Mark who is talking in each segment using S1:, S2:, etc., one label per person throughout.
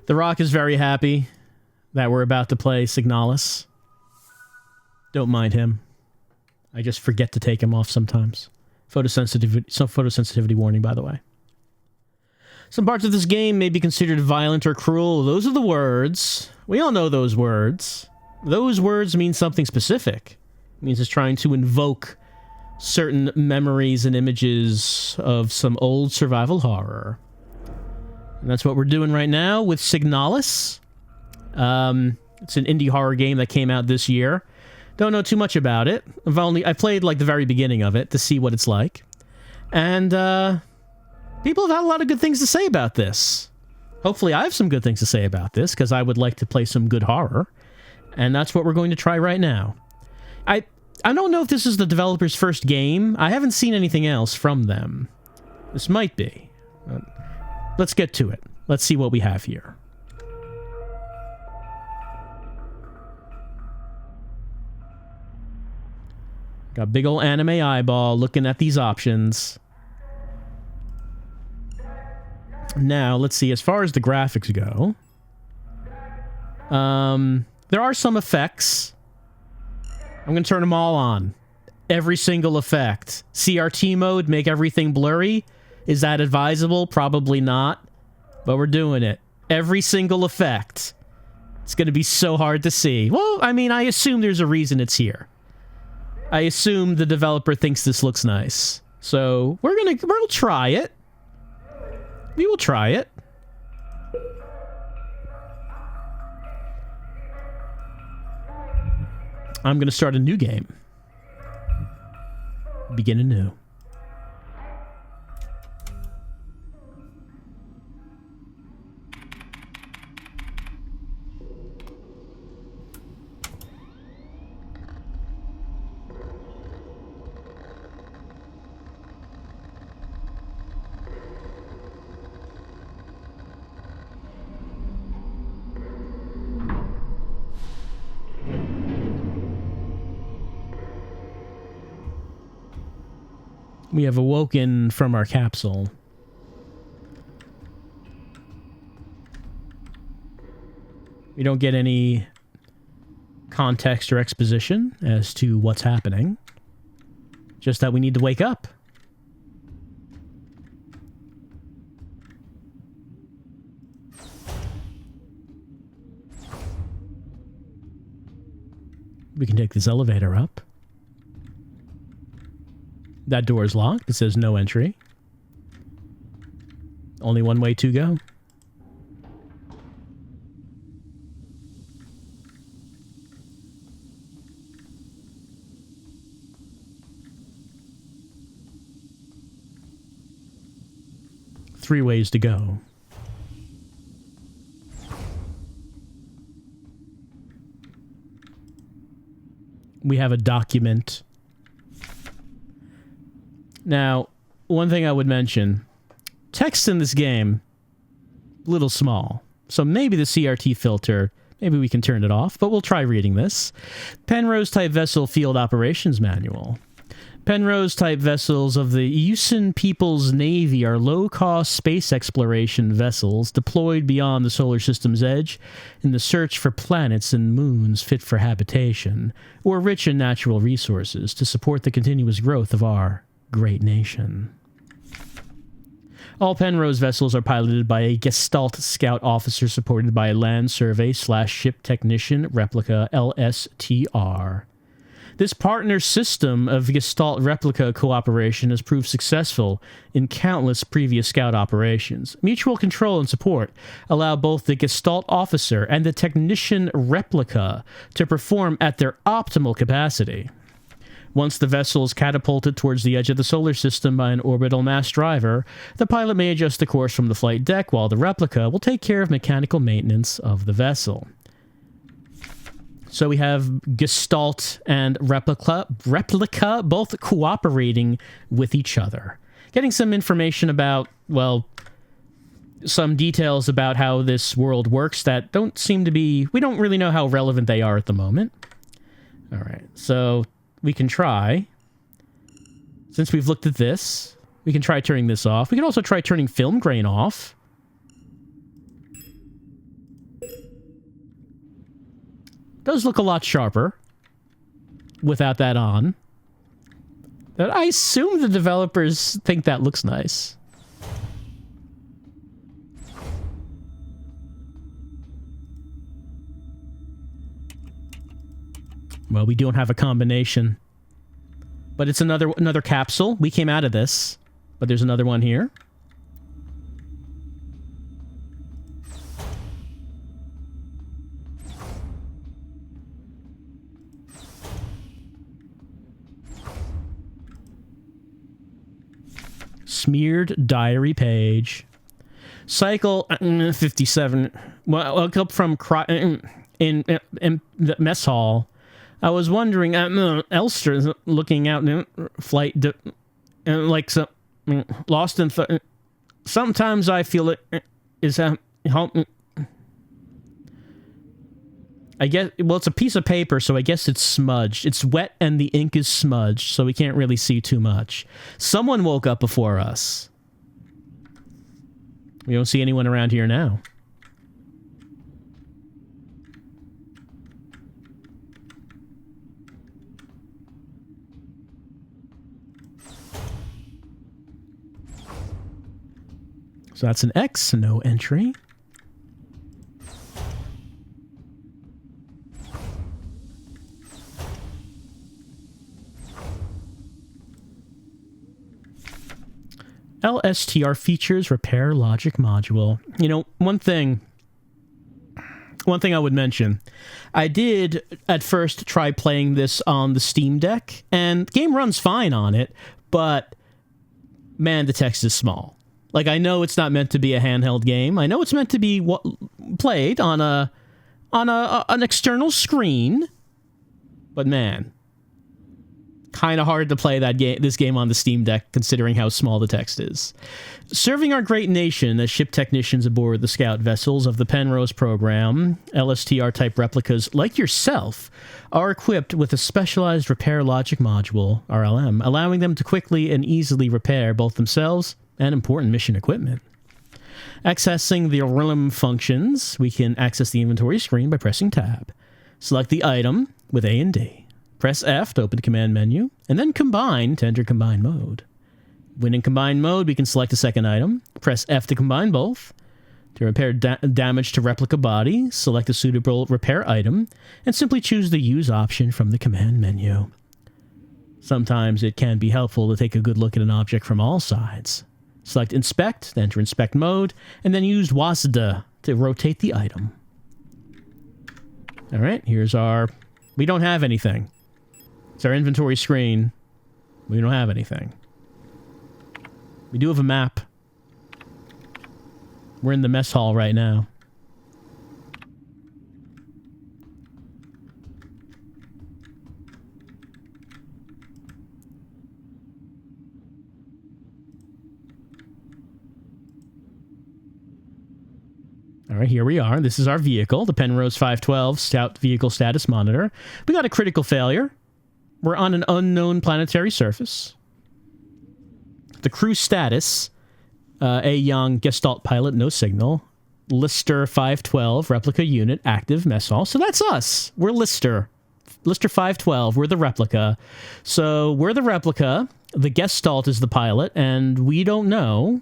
S1: The Rock is very happy that we're about to play Signalis. Don't mind him. I just forget to take him off sometimes. Photosensitivity warning, by the way. Some parts of this game may be considered violent or cruel. Those are the words. We all know those words. Those words mean something specific. It means it's trying to invoke certain memories and images of some old survival horror. And that's what we're doing right now with Signalis. It's an indie horror game that came out this year. Don't know too much about it. I played like the very beginning of it to see what it's like. And people have had a lot of good things to say about this. Hopefully I have some good things to say about this, because I would like to play some good horror. And that's what we're going to try right now. I don't know if this is the developer's first game. I haven't seen anything else from them. This might be. Let's get to it. Let's see what we have here. Got big ol' anime eyeball looking at these options. Now, let's see. As far as the graphics go, there are some effects. I'm going to turn them all on. Every single effect. CRT mode, make everything blurry. Is that advisable? Probably not. But we're doing it. Every single effect. It's going to be so hard to see. Well, I mean, I assume there's a reason it's here. I assume the developer thinks this looks nice. So, we'll try it. We will try it. I'm going to start a new game. Begin anew. We have awoken from our capsule. We don't get any context or exposition as to what's happening. Just that we need to wake up. We can take this elevator up. That door is locked. It says no entry. Only one way to go. Three ways to go. We have a document. Now, one thing I would mention, text in this game, little small. So maybe the CRT filter, maybe we can turn it off, but we'll try reading this. Penrose-type vessel field operations manual. Penrose-type vessels of the Usan People's Navy are low-cost space exploration vessels deployed beyond the solar system's edge in the search for planets and moons fit for habitation, or rich in natural resources to support the continuous growth of our great nation. All Penrose vessels are piloted by a Gestalt scout officer supported by a land survey/ship technician replica LSTR. This partner system of Gestalt replica cooperation has proved successful in countless previous scout operations. Mutual control and support allow both the Gestalt officer and the technician replica to perform at their optimal capacity. Once the vessel is catapulted towards the edge of the solar system by an orbital mass driver, the pilot may adjust the course from the flight deck while the replica will take care of mechanical maintenance of the vessel. So we have Gestalt and replica both cooperating with each other. Getting some information about, well, some details about how this world works that don't seem to be, we don't really know how relevant they are at the moment. All right, so we can try, since we've looked at this, we can try turning this off. We can also try turning film grain off. Does look a lot sharper without that on. But I assume the developers think that looks nice. Well, we don't have a combination. But it's another capsule. We came out of this. But there's another one here. Smeared diary page. Cycle 57. Well, I up from in the mess hall. I was wondering, Elster is looking out flight, like some lost in. Sometimes I feel it is I guess, well, it's a piece of paper, so I guess it's smudged. It's wet and the ink is smudged, so we can't really see too much. Someone woke up before us. We don't see anyone around here now. So that's an X, no entry. LSTR features repair logic module. You know, one thing I would mention. I did at first try playing this on the Steam Deck, and the game runs fine on it, but man, the text is small. Like, I know it's not meant to be a handheld game. I know it's meant to be played on an external screen, but man, kind of hard to play this game on the Steam Deck, considering how small the text is. Serving our great nation as ship technicians aboard the scout vessels of the Penrose program, LSTR-type replicas like yourself are equipped with a specialized repair logic module, RLM, allowing them to quickly and easily repair both themselves and important mission equipment. Accessing the RLM functions, we can access the inventory screen by pressing Tab. Select the item with A and D. Press F to open the command menu, and then Combine to enter Combine mode. When in Combine mode, we can select a second item. Press F to combine both. To repair damage to replica body, select a suitable repair item, and simply choose the Use option from the command menu. Sometimes it can be helpful to take a good look at an object from all sides. Select Inspect, then enter Inspect mode, and then use WASD to rotate the item. Alright, here's our... We don't have anything. It's our inventory screen. We don't have anything. We do have a map. We're in the mess hall right now. All right, here we are. This is our vehicle, the Penrose 512 Scout Vehicle Status Monitor. We got a critical failure. We're on an unknown planetary surface. The crew status, A. Young, Gestalt pilot, no signal. Lister 512, replica unit, active, mess hall. So that's us. We're Lister. Lister 512, we're the replica. So we're the replica. The Gestalt is the pilot, and we don't know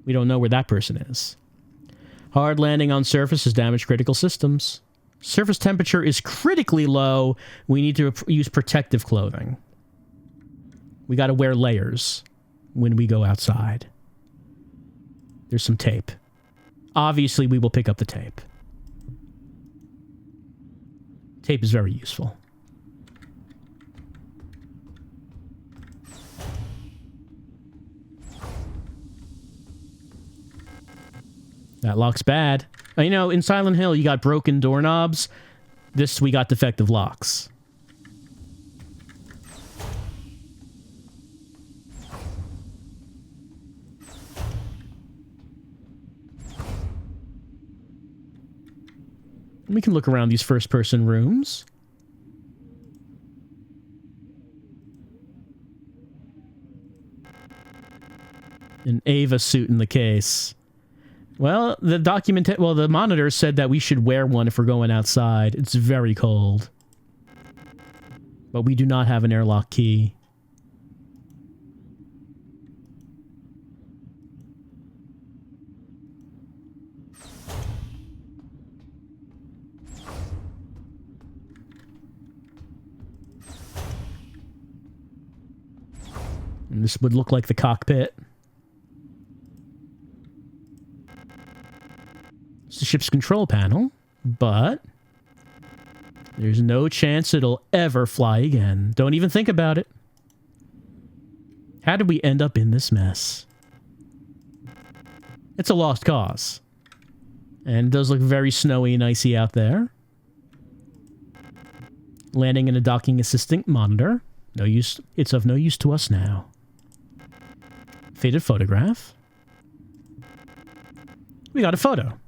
S1: where that person is. Hard landing on surface has damaged critical systems. Surface temperature is critically low. We need to use protective clothing. We got to wear layers when we go outside. There's some tape. Obviously, we will pick up the tape. Tape is very useful. That lock's bad. You know, in Silent Hill, you got broken doorknobs. This, we got defective locks. We can look around these first-person rooms. An Ava suit in the case. Well, the monitor said that we should wear one if we're going outside. It's very cold. But we do not have an airlock key. And this would look like the cockpit. It's the ship's control panel, but there's no chance it'll ever fly again. Don't even think about it. How did we end up in this mess? It's a lost cause. And it does look very snowy and icy out there. Landing in a docking assistant monitor. No use. It's of no use to us now. Faded photograph. We got a photo.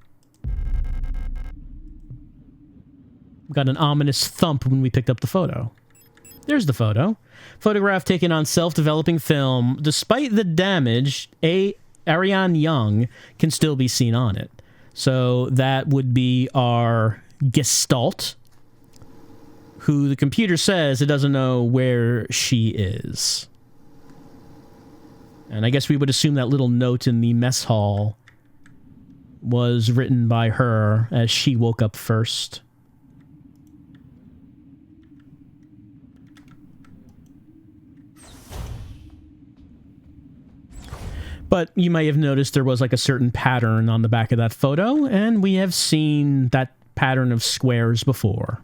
S1: We got an ominous thump when we picked up the photo. There's the photo. Photograph taken on self-developing film. Despite the damage, Ariane Young can still be seen on it. So that would be our Gestalt, who the computer says it doesn't know where she is. And I guess we would assume that little note in the mess hall was written by her as she woke up first. But you may have noticed there was like a certain pattern on the back of that photo, and we have seen that pattern of squares before.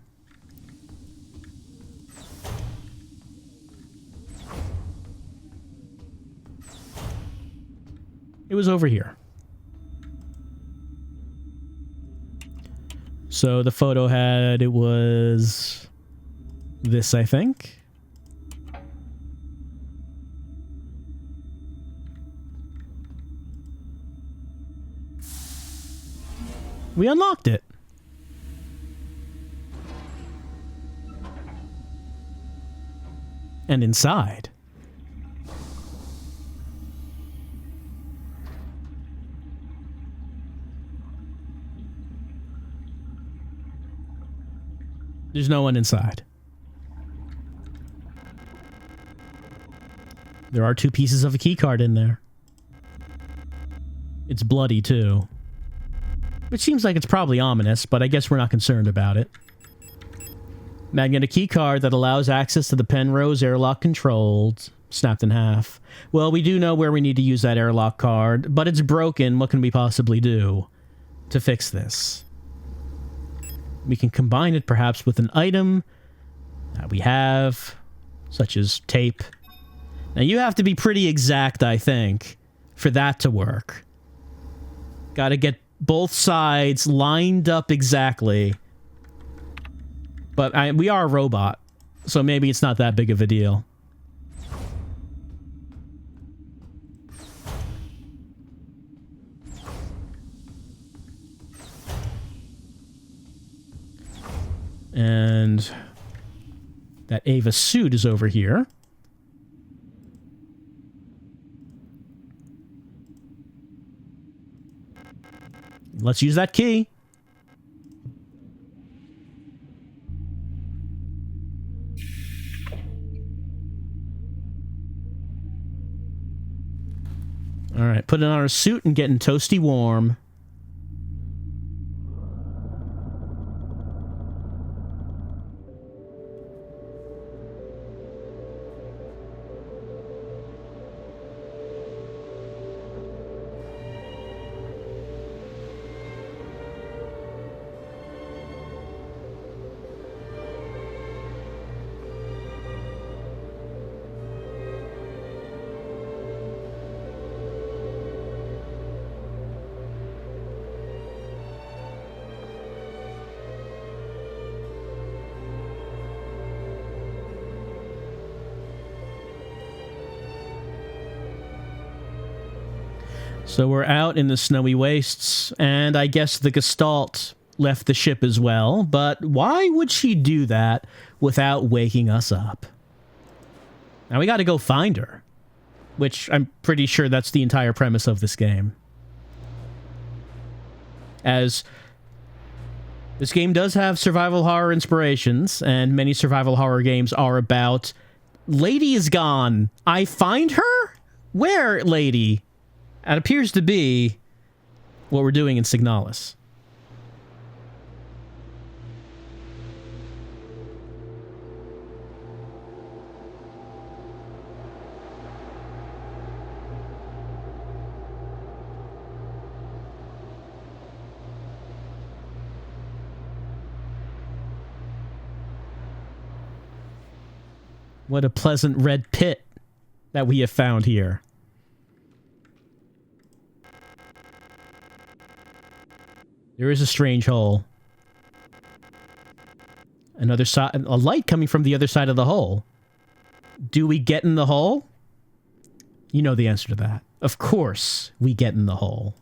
S1: It was over here. So the photo had, it was this, I think. We unlocked it. And inside, there's no one inside. There are 2 pieces of a keycard in there. It's bloody, too. Which seems like it's probably ominous, but I guess we're not concerned about it. Magnetic keycard that allows access to the Penrose airlock controls. Snapped in half. Well, we do know where we need to use that airlock card, but it's broken. What can we possibly do to fix this? We can combine it perhaps with an item that we have, such as tape. Now, you have to be pretty exact, I think, for that to work. Gotta get both sides lined up exactly. But we are a robot, so maybe it's not that big of a deal. And that Ava suit is over here. Let's use that key. All right, put it on our suit and getting toasty warm. So we're out in the snowy wastes, and I guess the Gestalt left the ship as well, but why would she do that without waking us up? Now we gotta go find her, which I'm pretty sure that's the entire premise of this game. as this game does have survival horror inspirations, and many survival horror games are about, lady is gone, I find her? Where, lady? It appears to be what we're doing in Signalis. What a pleasant red pit that we have found here. There is a strange hole. Another side, a light coming from the other side of the hole. Do we get in the hole? You know the answer to that. Of course, we get in the hole.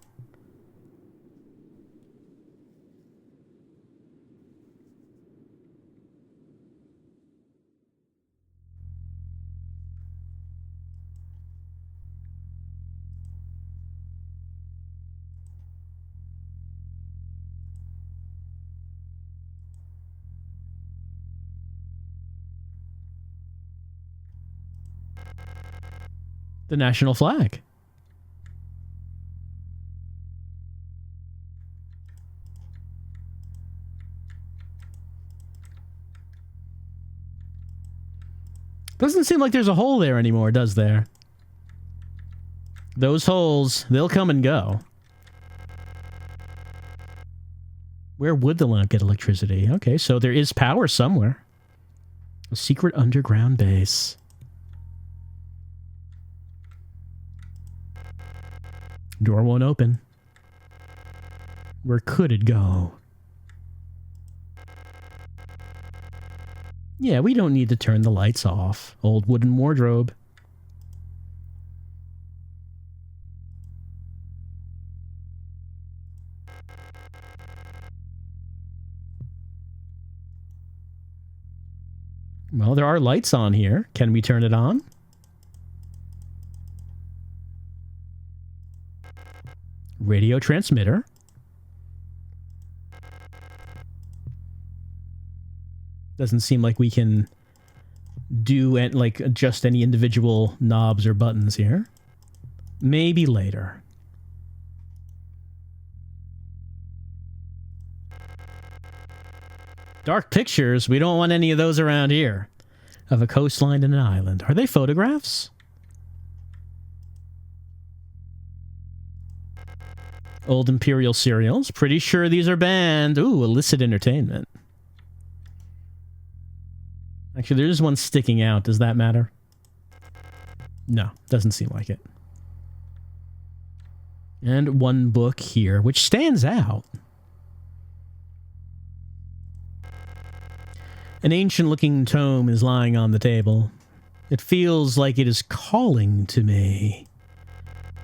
S1: The national flag. Doesn't seem like there's a hole there anymore, does there? Those holes, they'll come and go. Where would the lamp get electricity? Okay, so there is power somewhere. A secret underground base. Door won't open. Where could it go? Yeah, we don't need to turn the lights off. Old wooden wardrobe. Well, there are lights on here. Can we turn it on? Radio transmitter. Doesn't seem like we can do it, like adjust any individual knobs or buttons here. Maybe later. Dark pictures. We don't want any of those around here. Of a coastline and an island. Are they photographs? Old Imperial cereals. Pretty sure these are banned. Ooh, illicit entertainment. Actually, there is one sticking out. Does that matter? No, doesn't seem like it. And one book here, which stands out. An ancient-looking tome is lying on the table. It feels like it is calling to me.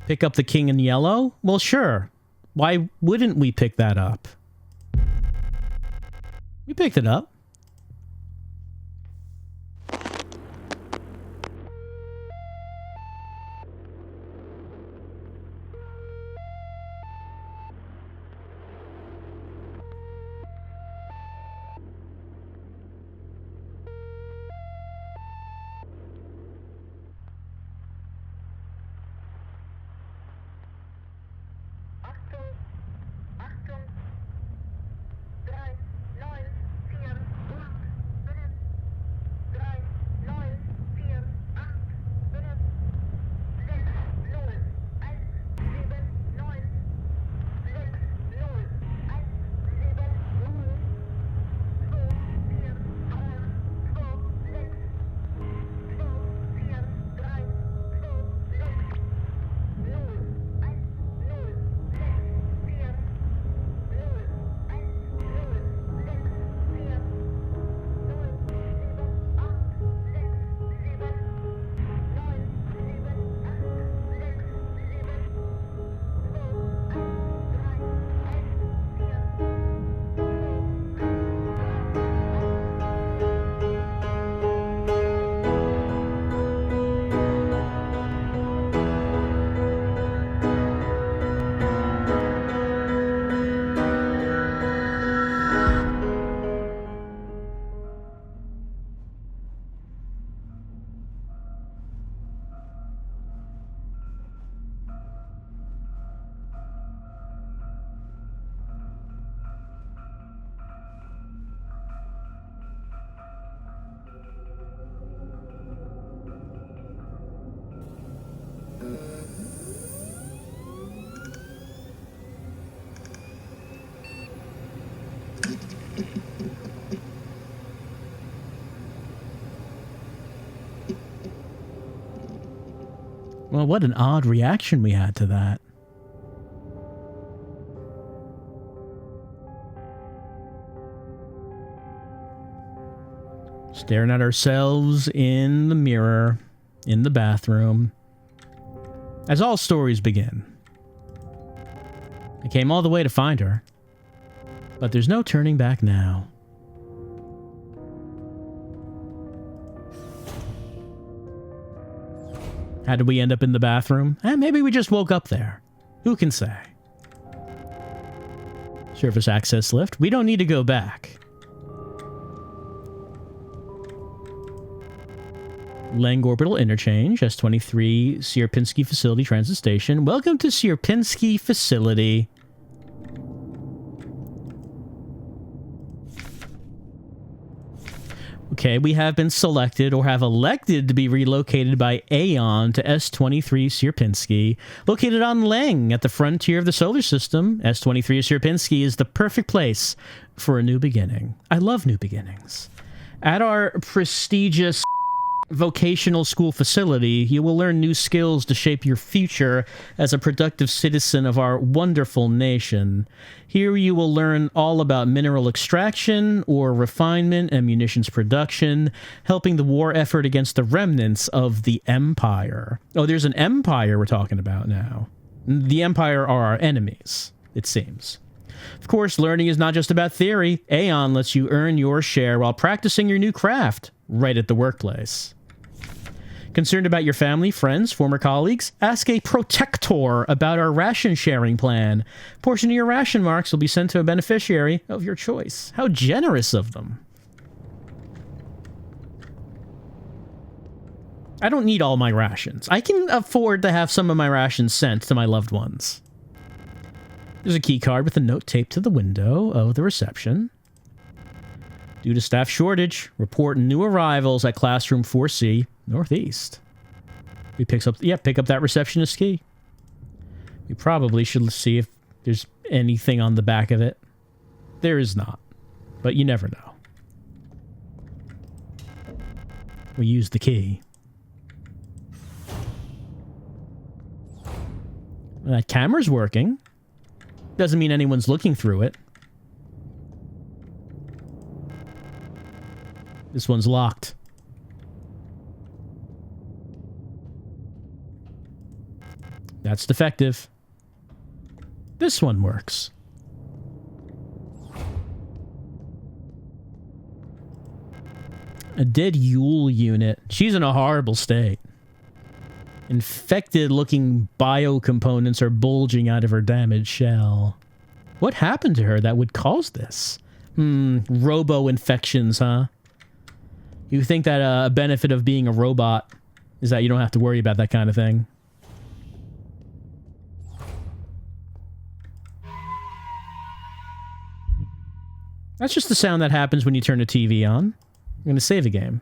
S1: Pick up The King in Yellow? Well, sure. Why wouldn't we pick that up? We picked it up. Well, what an odd reaction we had to that. Staring at ourselves in the mirror, in the bathroom. As all stories begin. I came all the way to find her. But there's no turning back now. How did we end up in the bathroom? Maybe we just woke up there. Who can say? Surface access lift. We don't need to go back. Leng Orbital Interchange, S23, Sierpinsky Facility Transit Station. Welcome to Sierpinsky Facility. Okay, we have been selected or have elected to be relocated by Aeon to S23 Sierpinsky. Located on Leng at the frontier of the solar system, S23 Sierpinsky is the perfect place for a new beginning. I love new beginnings. At our prestigious vocational school facility, you will learn new skills to shape your future as a productive citizen of our wonderful nation. Here you will learn all about mineral extraction, ore refinement, and munitions production, helping the war effort against the remnants of the Empire. Oh, there's an Empire we're talking about now. The Empire are our enemies, it seems. Of course, learning is not just about theory. Aeon lets you earn your share while practicing your new craft right at the workplace. Concerned about your family, friends, former colleagues? Ask a protector about our ration sharing plan. A portion of your ration marks will be sent to a beneficiary of your choice. How generous of them. I don't need all my rations. I can afford to have some of my rations sent to my loved ones. There's a key card with a note taped to the window of the reception. Due to staff shortage, report new arrivals at classroom 4C, Northeast. We pick up that receptionist key. We probably should see if there's anything on the back of it. There is not, but you never know. We use the key. That camera's working. Doesn't mean anyone's looking through it. This one's locked. That's defective. This one works. A dead Yule unit. She's in a horrible state. Infected-looking biocomponents are bulging out of her damaged shell. What happened to her that would cause this? Robo-infections, huh? You think that a benefit of being a robot is that you don't have to worry about that kind of thing? That's just the sound that happens when you turn the TV on. I'm going to save a game.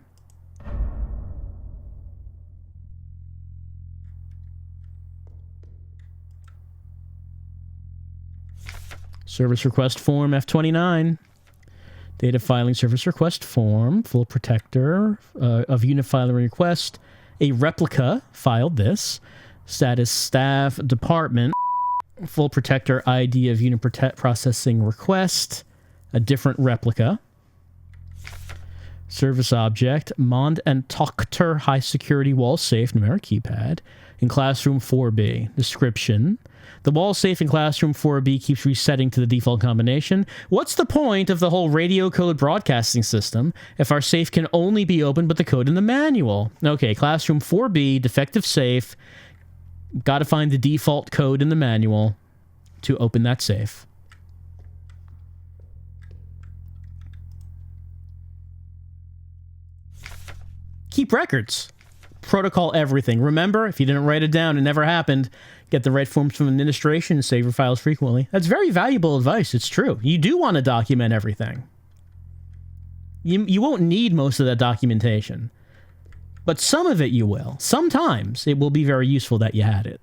S1: Service request form F29. Data filing service request form. Full protector of unit filing request. A replica filed this. Status staff department. Full protector ID of unit processing request. A different replica. Service object. Mond and Tokter high security wall safe numeric keypad. In classroom 4B. Description. The wall safe in classroom 4B keeps resetting to the default combination. What's the point of the whole radio code broadcasting system if our safe can only be opened with the code in the manual? Okay, classroom 4B, defective safe. Got to find the default code in the manual to open that safe. Keep records. Protocol everything. Remember, if you didn't write it down, it never happened. Get the right forms from administration and save your files frequently. That's very valuable advice. It's true. You do want to document everything. You won't need most of that documentation. But some of it you will. Sometimes it will be very useful that you had it.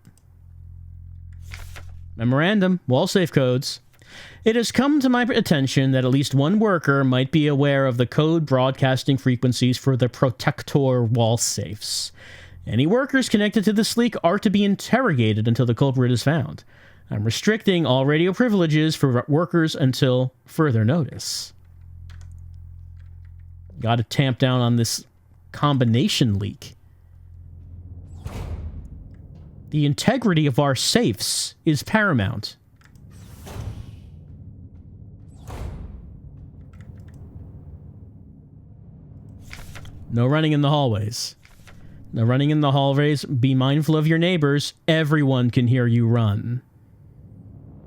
S1: Memorandum. Wall safe codes. It has come to my attention that at least one worker might be aware of the code broadcasting frequencies for the Protector wall safes. Any workers connected to this leak are to be interrogated until the culprit is found. I'm restricting all radio privileges for workers until further notice. Got to tamp down on this combination leak. The integrity of our safes is paramount. No running in the hallways. No running in the hallways. Be mindful of your neighbors. Everyone can hear you run.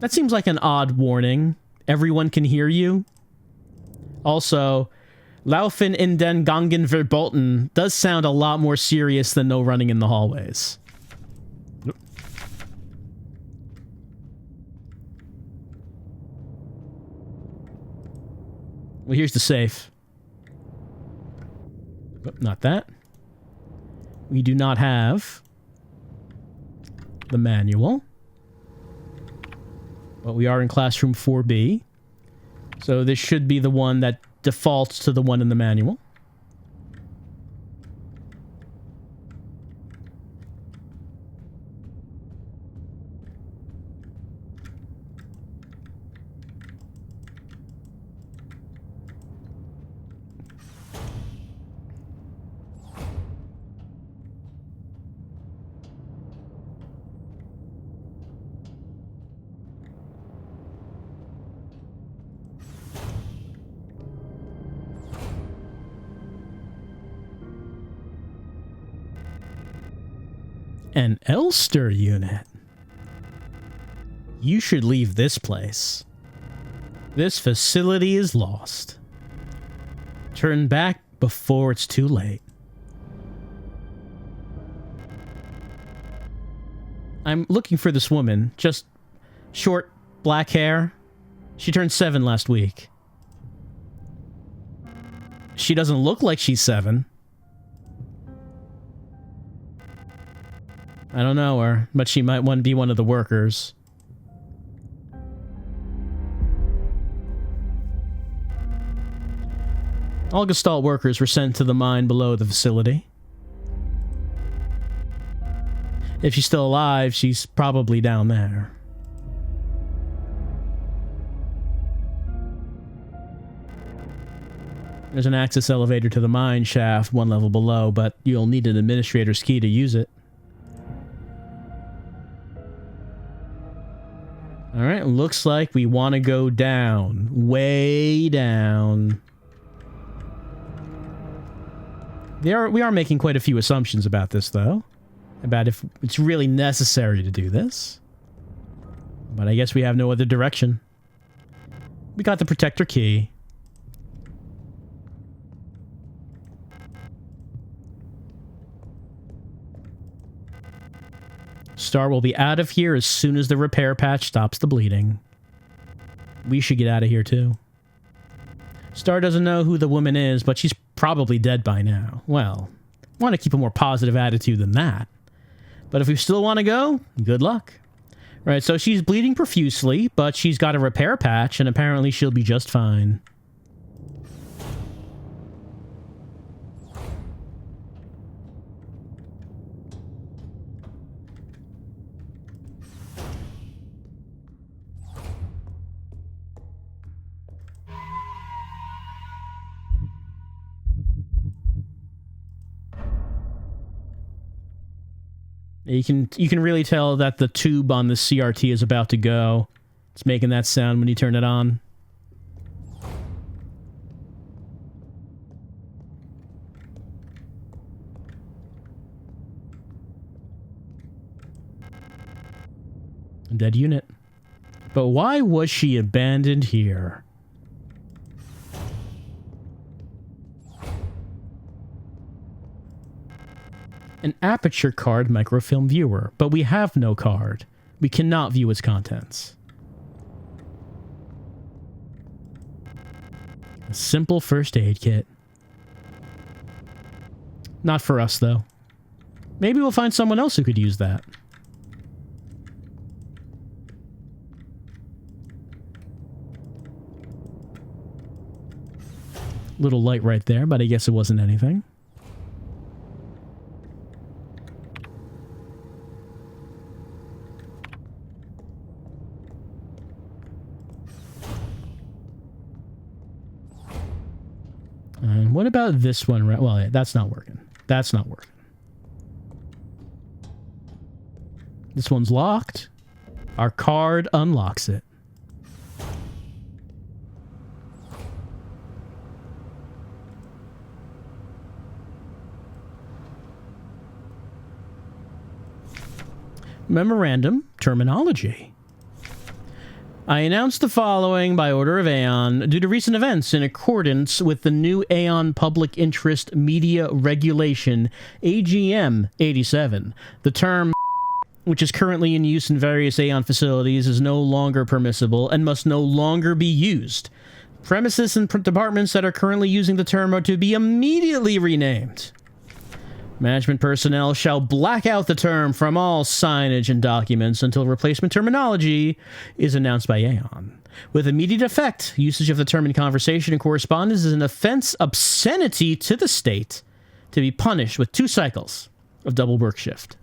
S1: That seems like an odd warning. Everyone can hear you. Also, Laufen in den Gangen verboten does sound a lot more serious than no running in the hallways. Well, here's the safe. Oh, not that. We do not have the manual. But we are in classroom 4B. So this should be the one that defaults to the one in the manual. An Elster unit. You should leave this place. This facility is lost. Turn back before it's too late. I'm looking for this woman. Just short, black hair. She turned 7 last week. She doesn't look like she's 7. I don't know her, but she might want to be one of the workers. All Gestalt workers were sent to the mine below the facility. If she's still alive, she's probably down there. There's an access elevator to the mine shaft 1 level below, but you'll need an administrator's key to use it. Alright, looks like we want to go down. Way down. We are making quite a few assumptions about this, though. About if it's really necessary to do this. But I guess we have no other direction. We got the protector key. Star will be out of here as soon as the repair patch stops the bleeding. We should get out of here too. Star doesn't know who the woman is, but she's probably dead by now. Well, I want to keep a more positive attitude than that. But if we still want to go, good luck. Right, so she's bleeding profusely, but she's got a repair patch, and apparently she'll be just fine. You can really tell that the tube on the CRT is about to go. It's making that sound when you turn it on. A dead unit. But why was she abandoned here? An aperture card microfilm viewer, but we have no card. We cannot view its contents. A simple first aid kit. Not for us, though. Maybe we'll find someone else who could use that. Little light right there, but I guess it wasn't anything. What about this one? Well, yeah, that's not working. That's not working. This one's locked. Our card unlocks it. Memorandum terminology. I announce the following by order of Aeon due to recent events in accordance with the new Aeon Public Interest Media Regulation, AGM 87. The term, which is currently in use in various Aeon facilities, is no longer permissible and must no longer be used. Premises and departments that are currently using the term are to be immediately renamed. Management personnel shall black out the term from all signage and documents until replacement terminology is announced by Aeon. With immediate effect, usage of the term in conversation and correspondence is an offense obscenity to the state to be punished with 2 cycles of double work shift.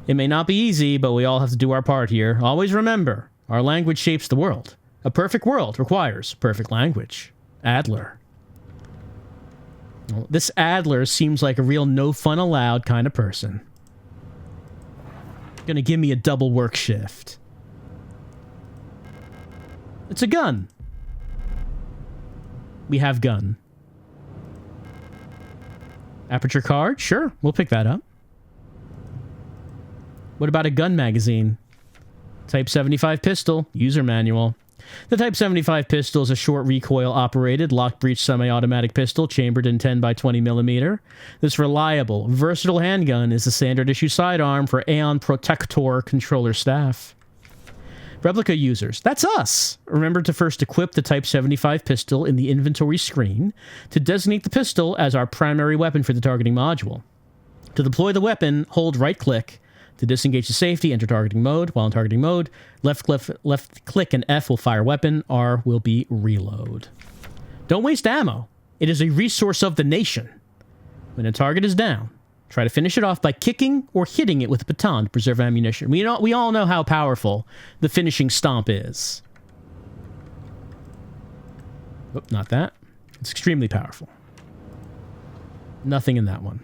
S1: It may not be easy, but we all have to do our part here. Always remember, our language shapes the world. A perfect world requires perfect language. Adler. Well, this Adler seems like a real no fun allowed kind of person. Gonna give me a double work shift. It's a gun. We have gun. Aperture card? Sure, we'll pick that up. What about a gun magazine? Type 75 pistol, user manual. The Type 75 pistol is a short recoil-operated, lock-breech semi-automatic pistol chambered in 10 by 20 millimeter. This reliable, versatile handgun is the standard-issue sidearm for Aeon Protector controller staff. Replica users, that's us! Remember to first equip the Type 75 pistol in the inventory screen to designate the pistol as our primary weapon for the targeting module. To deploy the weapon, hold right-click. To disengage the safety, enter targeting mode. While in targeting mode, left click and F will fire weapon. R will be reload. Don't waste ammo. It is a resource of the nation. When a target is down, try to finish it off by kicking or hitting it with a baton to preserve ammunition. We all know how powerful the finishing stomp is. Oh, not that. It's extremely powerful. Nothing in that one.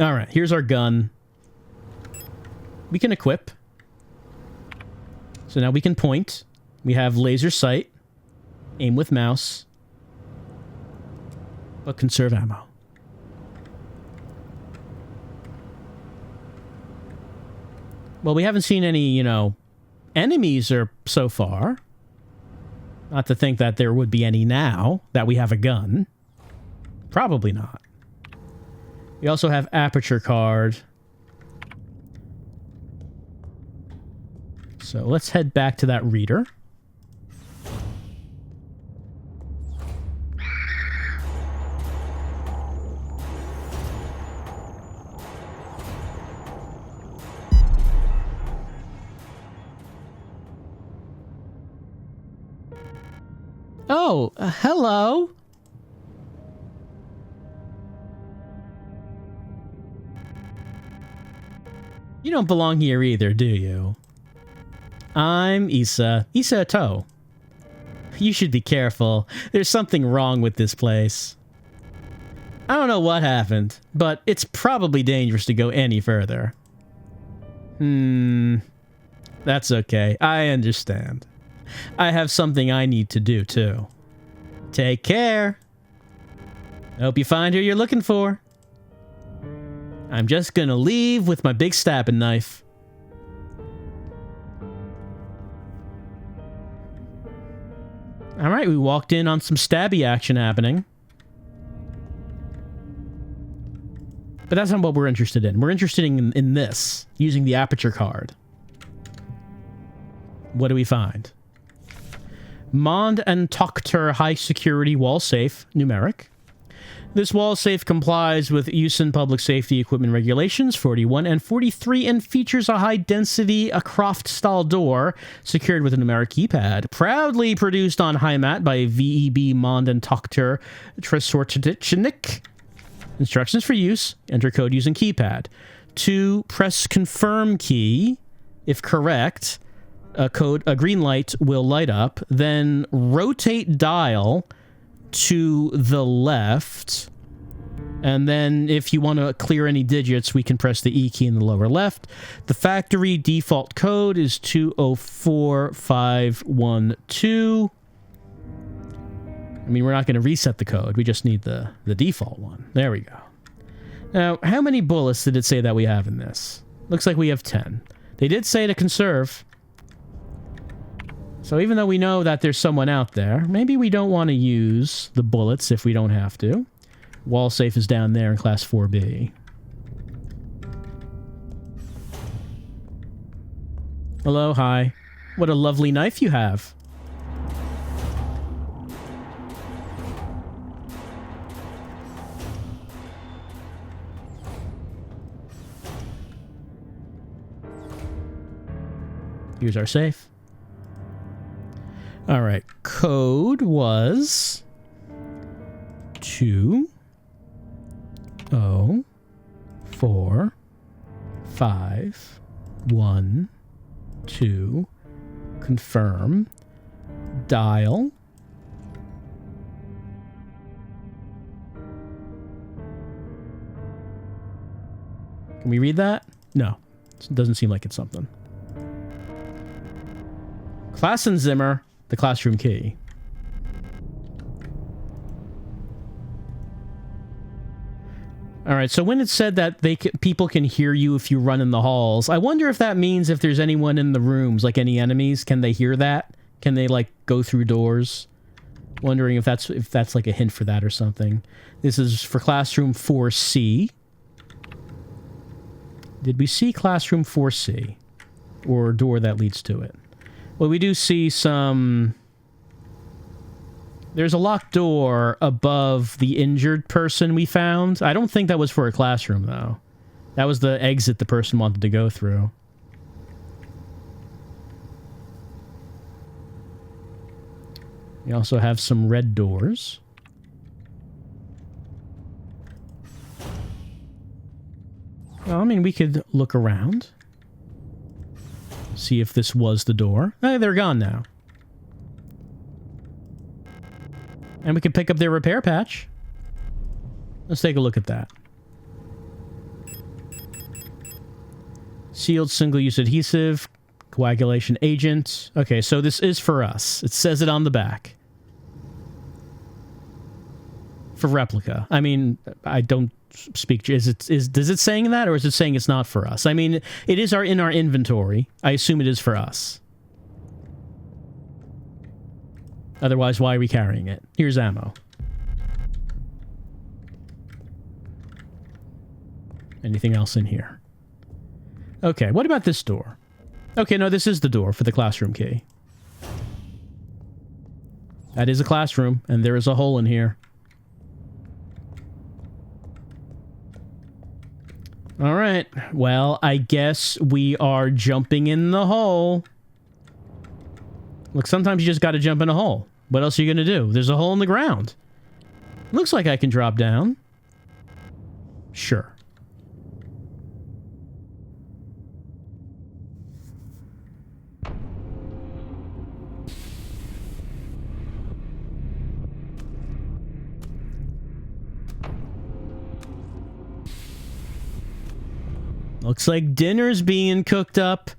S1: All right, here's our gun. We can equip. So now we can point. We have laser sight. Aim with mouse. But conserve ammo. Well, we haven't seen any, enemies so far. Not to think that there would be any now that we have a gun. Probably not. We also have aperture card. So let's head back to that reader. Oh, hello. You don't belong here either, do you? I'm Issa. Issa Toe. You should be careful. There's something wrong with this place. I don't know what happened, but it's probably dangerous to go any further. That's okay. I understand. I have something I need to do, too. Take care. Hope you find who you're looking for. I'm just gonna leave with my big stabbing knife. Alright, we walked in on some stabby action happening. But that's not what we're interested in. We're interested in this, using the aperture card. What do we find? Mond and Tokter high security wall safe, numeric. This wall safe complies with USIN Public Safety Equipment Regulations 41 and 43 and features a high-density Croft-style door secured with a numeric keypad. Proudly produced on Heimat by VEB Mond and Tokter Tresortitchnik. Instructions for use. Enter code using keypad. 2. Press confirm key. If correct, a green light will light up. Then rotate dial to the left. And then if you want to clear any digits, we can press the E key in the lower left. The factory default code is 204512. I mean, we're not going to reset the code. We just need the default one. There we go. Now, how many bullets did it say that we have in this? Looks like we have 10. They did say to conserve. So even though we know that there's someone out there, maybe we don't want to use the bullets if we don't have to. Wall safe is down there in Class 4B. Hello, hi. What a lovely knife you have. Here's our safe. All right, code was 204512. Confirm. Dial. Can we read that? No. It doesn't seem like it's something. Klassenzimmer, the classroom key. All right, so when it said that people can hear you if you run in the halls, I wonder if that means if there's anyone in the rooms, like any enemies, can they hear that? Can they, like, go through doors? Wondering if that's like a hint for that or something. This is for classroom 4C. Did we see classroom 4C? Or a door that leads to it? Well, we do see some... There's a locked door above the injured person we found. I don't think that was for a classroom, though. That was the exit the person wanted to go through. We also have some red doors. Well, I mean, we could look around. See if this was the door. Hey, they're gone now. And we can pick up their repair patch. Let's take a look at that. Sealed single-use adhesive. Coagulation agent. Okay, so this is for us. It says it on the back. For replica. I mean, I don't speak... does it saying that, or is it saying it's not for us? I mean, it is in our inventory. I assume it is for us. Otherwise, why are we carrying it? Here's ammo. Anything else in here? Okay, what about this door? Okay, no, this is the door for the classroom key. That is a classroom, and there is a hole in here. Alright, well, I guess we are jumping in the hole. Look, sometimes you just gotta jump in a hole. What else are you gonna do? There's a hole in the ground. Looks like I can drop down. Sure. Looks like dinner's being cooked up.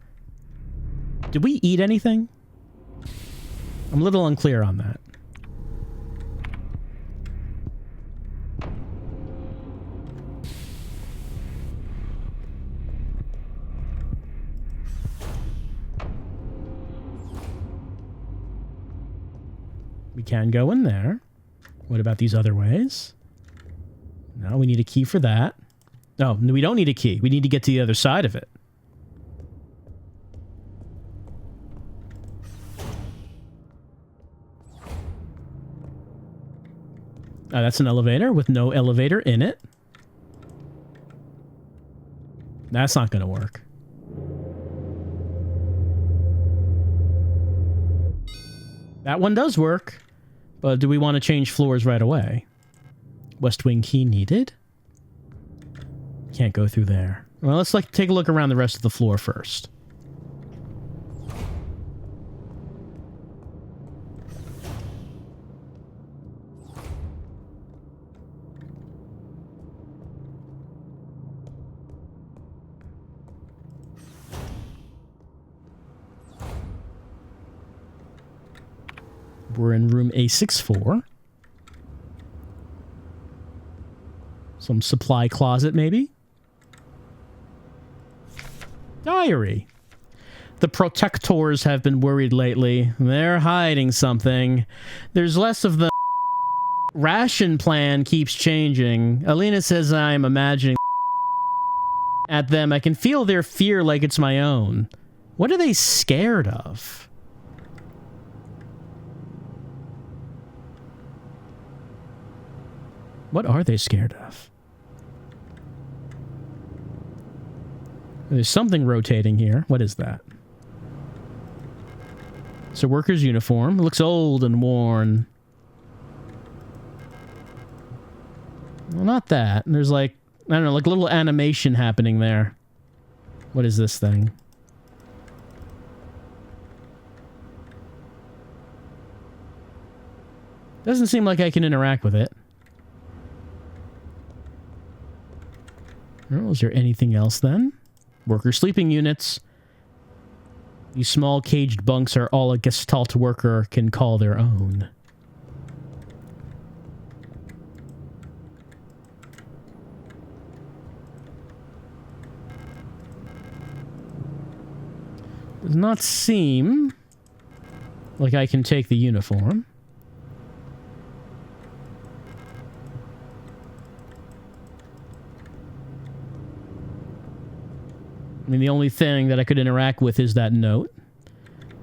S1: Did we eat anything? I'm a little unclear on that. We can go in there. What about these other ways? No, we need a key for that. No, we don't need a key. We need to get to the other side of it. Oh, that's an elevator with no elevator in it. That's not going to work. That one does work. But do we want to change floors right away? West wing key needed? Can't go through there. Well, let's take a look around the rest of the floor first. We're in room A64. Some supply closet, maybe? Diary. The protectors have been worried lately. They're hiding something. There's less of the ration plan keeps changing. Alina says I'm imagining at them. I can feel their fear like it's my own. What are they scared of? What are they scared of? There's something rotating here. What is that? It's a worker's uniform. It looks old and worn. Well, not that. There's like, I don't know, like a little animation happening there. What is this thing? Doesn't seem like I can interact with it. Well, is there anything else then? Worker sleeping units. These small caged bunks are all a Gestalt worker can call their own. Does not seem like I can take the uniform. I mean, the only thing that I could interact with is that note.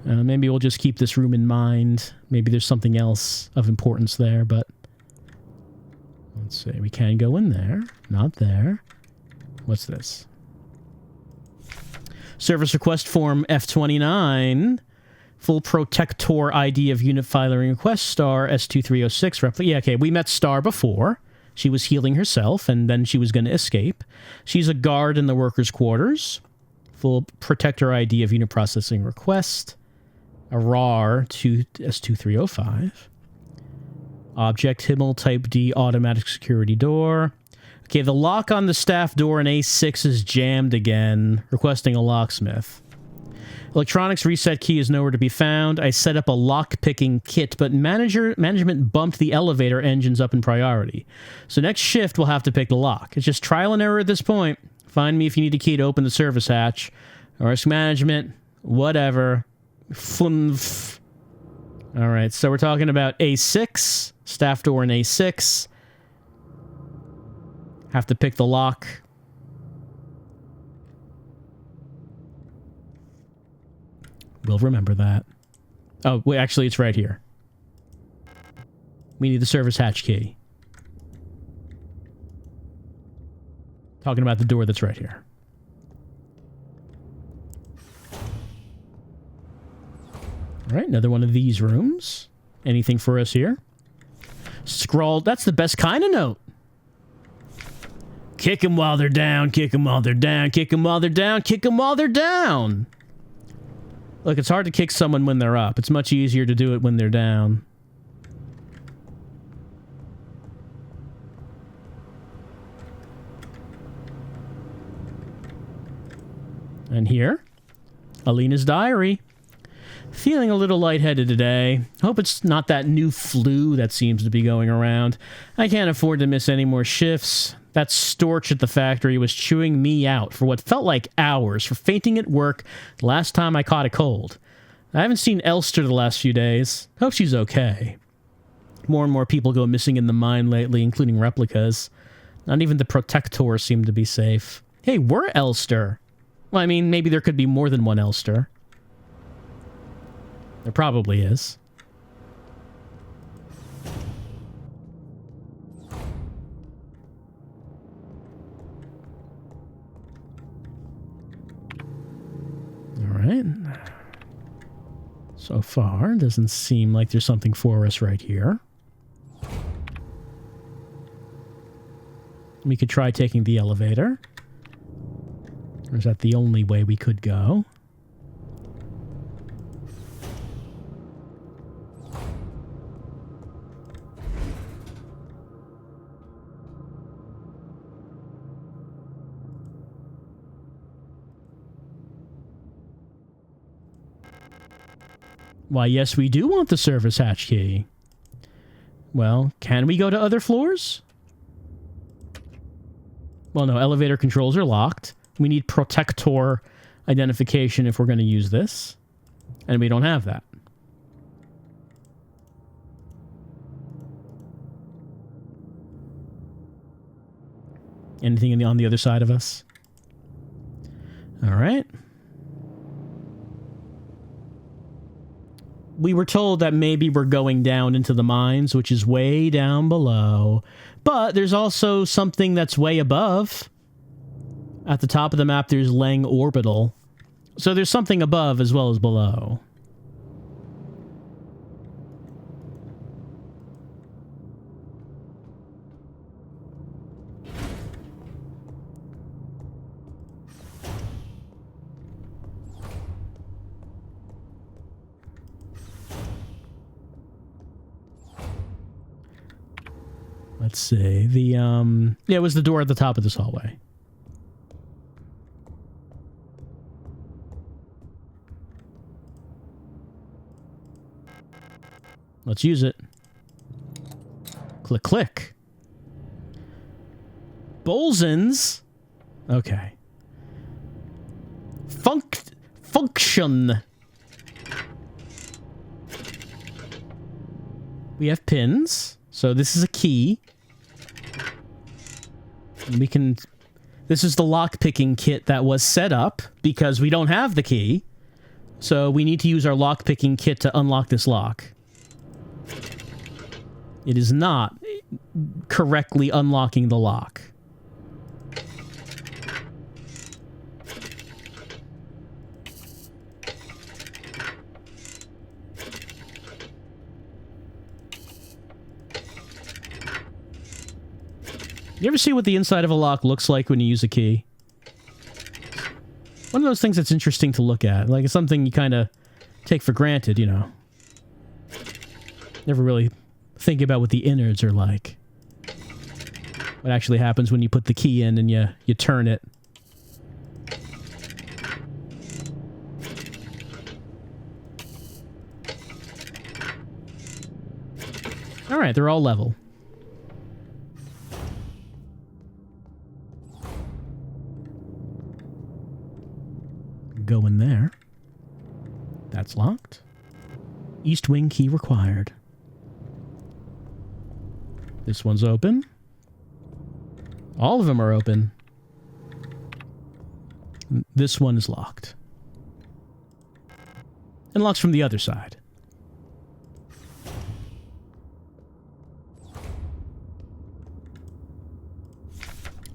S1: Maybe we'll just keep this room in mind. Maybe there's something else of importance there, but... Let's see, we can go in there. Not there. What's this? Service request form F29. Full protector ID of unit filing request star S2306. Yeah, okay, we met Star before. She was healing herself, and then she was going to escape. She's a guard in the workers' quarters. Full protector ID of unit processing request. A RAR S2305. Object Himmel Type D automatic security door. Okay, the lock on the staff door in A6 is jammed again. Requesting a locksmith. Electronics reset key is nowhere to be found. I set up a lockpicking kit, but management bumped the elevator engines up in priority. So next shift, we'll have to pick the lock. It's just trial and error at this point. Find me if you need a key to open the service hatch. Or ask management. Whatever. Funf. Alright, so we're talking about A6. Staff door in A6. Have to pick the lock. We'll remember that. Oh, wait, actually, it's right here. We need the service hatch key. Talking about the door that's right here. All right, another one of these rooms. Anything for us here? Scrawled. That's the best kind of note. Kick them while they're down. Kick them while they're down. Kick them while they're down. Kick them while they're down. Look, it's hard to kick someone when they're up. It's much easier to do it when they're down. And here, Alina's diary. Feeling a little lightheaded today. Hope it's not that new flu that seems to be going around. I can't afford to miss any more shifts. That storch at the factory was chewing me out for what felt like hours for fainting at work the last time I caught a cold. I haven't seen Elster the last few days. Hope she's okay. More and more people go missing in the mine lately, including replicas. Not even the protectors seem to be safe. Hey, we're Elster. Well, I mean, maybe there could be more than one Elster. There probably is. Alright. So far, doesn't seem like there's something for us right here. We could try taking the elevator. Or is that the only way we could go? Why, yes, we do want the service hatch key. Well, can we go to other floors? Well, no, elevator controls are locked. We need protector identification if we're going to use this. And we don't have that. Anything on the other side of us? All right. We were told that maybe we're going down into the mines, which is way down below. But there's also something that's way above. At the top of the map, there's Lang Orbital. So there's something above as well as below. Let's see. Yeah, it was the door at the top of this hallway. Let's use it. Click, click. Bolzens? Okay. Function. We have pins. So this is a key. And we can... This is the lockpicking kit that was set up because we don't have the key. So we need to use our lockpicking kit to unlock this lock. It is not correctly unlocking the lock. You ever see what the inside of a lock looks like when you use a key? One of those things that's interesting to look at. Like, it's something you kind of take for granted, you know. Never really think about what the innards are like. What actually happens when you put the key in and you turn it. Alright, they're all level. Go in there. That's locked. East wing key required. This one's open. All of them are open. This one is locked. And locks from the other side.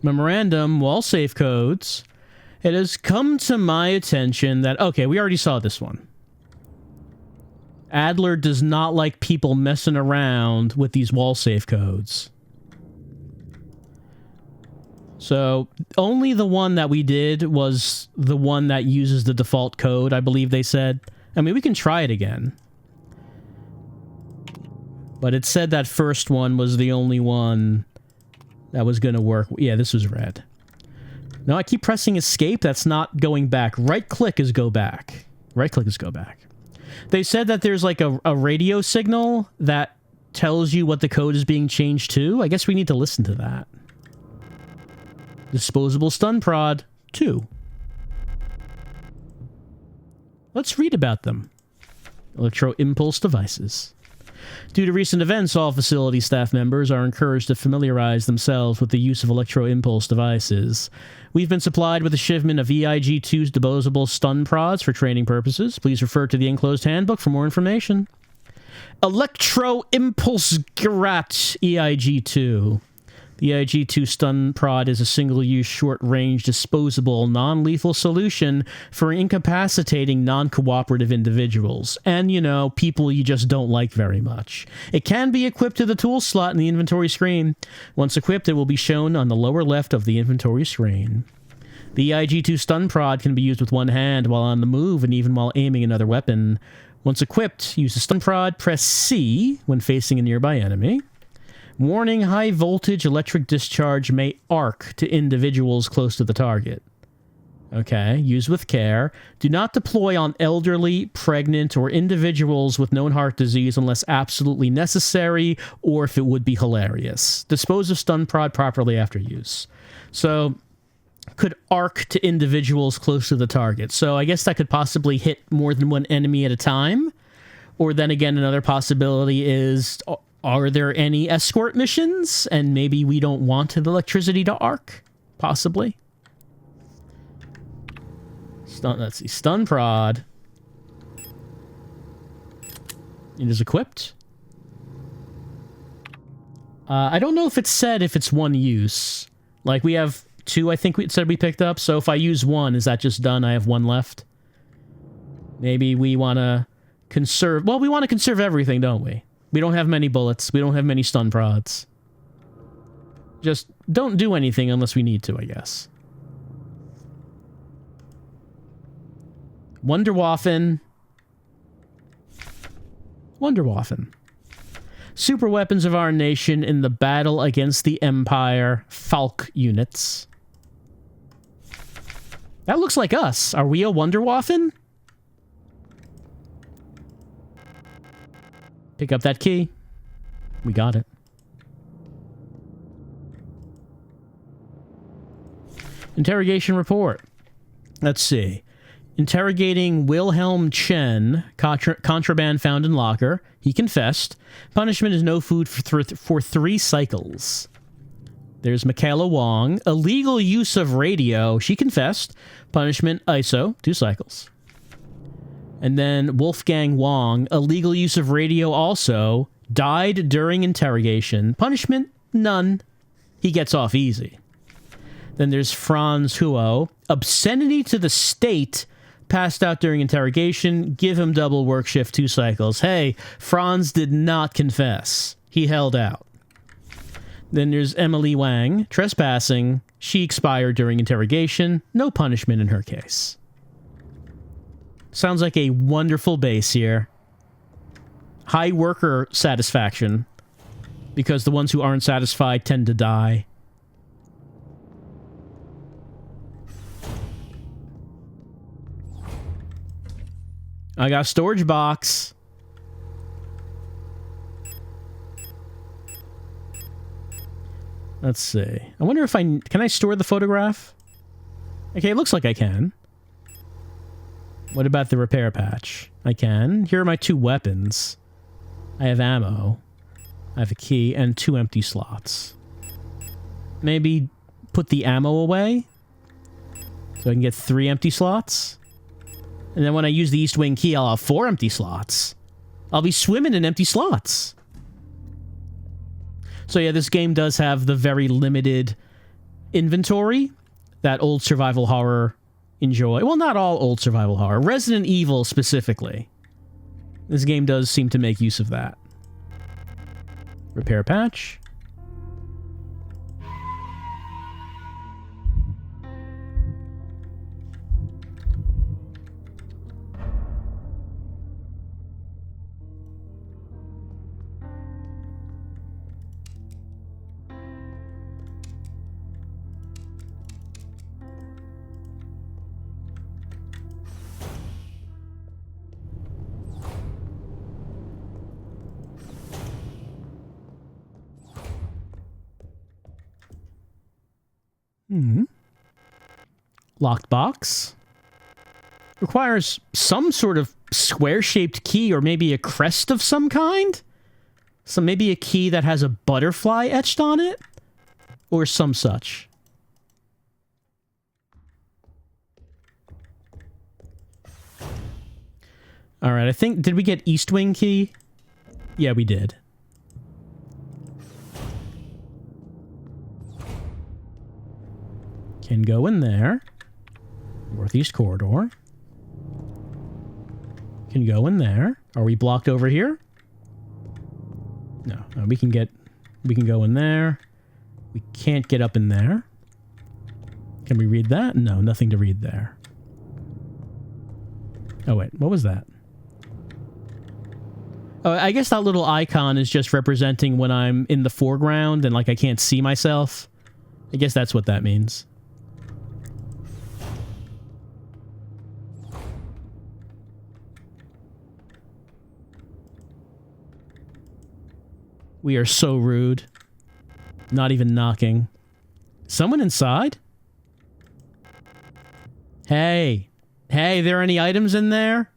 S1: Memorandum, wall safe codes. It has come to my attention that... Okay, we already saw this one. Adler does not like people messing around with these wall safe codes. So, only the one that we did was the one that uses the default code, I believe they said. I mean, we can try it again. But it said that first one was the only one that was going to work. Yeah, this was red. No, I keep pressing escape. That's not going back. Right-click is go back. Right-click is go back. They said that there's like a radio signal that tells you what the code is being changed to. I guess we need to listen to that. Disposable stun prod 2. Let's read about them. Electro-impulse devices. Due to recent events, all facility staff members are encouraged to familiarize themselves with the use of electro-impulse devices. We've been supplied with a shipment of EIG-2's disposable stun prods for training purposes. Please refer to the enclosed handbook for more information. Electro-impulse Garat EIG-2. The EIG-2 stun prod is a single-use, short-range, disposable, non-lethal solution for incapacitating non-cooperative individuals. And, you know, people you just don't like very much. It can be equipped to the tool slot in the inventory screen. Once equipped, it will be shown on the lower left of the inventory screen. The EIG-2 stun prod can be used with one hand while on the move and even while aiming another weapon. Once equipped, use the stun prod, press C when facing a nearby enemy. Warning, high voltage electric discharge may arc to individuals close to the target. Okay, use with care. Do not deploy on elderly, pregnant, or individuals with known heart disease unless absolutely necessary or if it would be hilarious. Dispose of stun prod properly after use. So, could arc to individuals close to the target. So I guess that could possibly hit more than one enemy at a time. Or then again, another possibility is, are there any escort missions? And maybe we don't want the electricity to arc? Possibly. Let's see. Stun prod. It is equipped. I don't know if it said if it's one use. Like, we have 2, I think it said we picked up. So if I use 1, is that just done? I have 1 left. Maybe we want to conserve... Well, we want to conserve everything, don't we? We don't have many bullets. We don't have many stun prods. Just don't do anything unless we need to, I guess. Wunderwaffen. Wunderwaffen. Super weapons of our nation in the battle against the Empire. Falk units. That looks like us. Are we a Wunderwaffen? Pick up that key. We got it. Interrogation report. Let's see. Interrogating Wilhelm Chen, contraband found in locker. He confessed. Punishment is no food for 3 cycles. There's Michaela Wong. Illegal use of radio. She confessed. Punishment, ISO, 2 cycles. And then Wolfgang Wong. Illegal use of radio also. Died during interrogation. Punishment, none. He gets off easy. Then there's Franz Huo. Obscenity to the state. Passed out during interrogation. Give him double work shift, 2 cycles. Hey, Franz did not confess. He held out. Then there's Emily Wang. Trespassing. She expired during interrogation. No punishment in her case. Sounds like a wonderful base here. High worker satisfaction. Because the ones who aren't satisfied tend to die. I got a storage box. Let's see. I wonder if can I store the photograph? Okay, it looks like I can. What about the repair patch? I can. Here are my 2 weapons. I have ammo. I have a key and 2 empty slots. Maybe put the ammo away so I can get 3 empty slots. And then when I use the East Wing key, I'll have 4 empty slots. I'll be swimming in empty slots. So yeah, this game does have the very limited inventory that old survival horror enjoy. Well, not all old survival horror. Resident Evil specifically. This game does seem to make use of that. Repair patch. Locked box. Requires some sort of square-shaped key or maybe a crest of some kind? So maybe a key that has a butterfly etched on it? Or some such. Alright, I think... Did we get East Wing key? Yeah, we did. Can go in there. Northeast corridor. Can go in there. Are we blocked over here? No, we can go in there. We can't get up in there. Can we read that? No, nothing to read there. Oh wait, what was that? Oh, I guess that little icon is just representing when I'm in the foreground and like I can't see myself. I guess that's what that means. We are so rude. Not even knocking. Someone inside? Hey. Hey, there any items in there?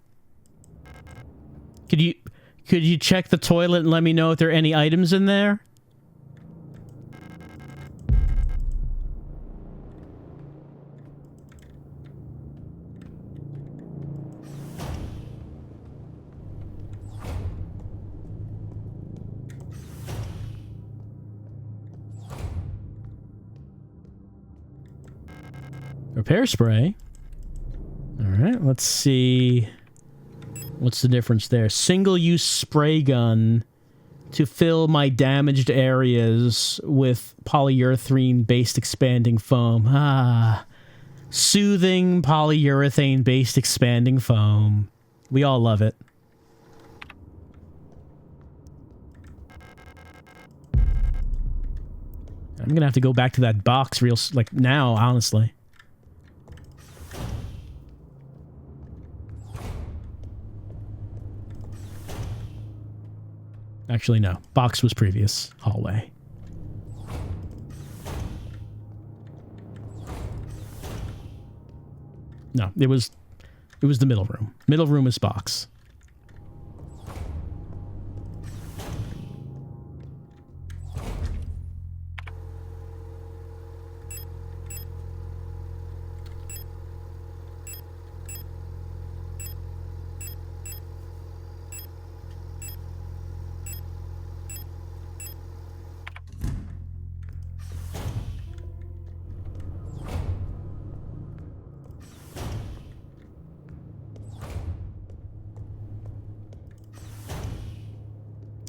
S1: Could you check the toilet and let me know if there are any items in there? Repair spray. Alright, let's see. What's the difference there? Single-use spray gun to fill my damaged areas with polyurethane-based expanding foam. Ah. Soothing polyurethane-based expanding foam. We all love it. I'm gonna have to go back to that box now, honestly. Actually, no. Box was previous. Hallway. No, it was the middle room. Middle room is box.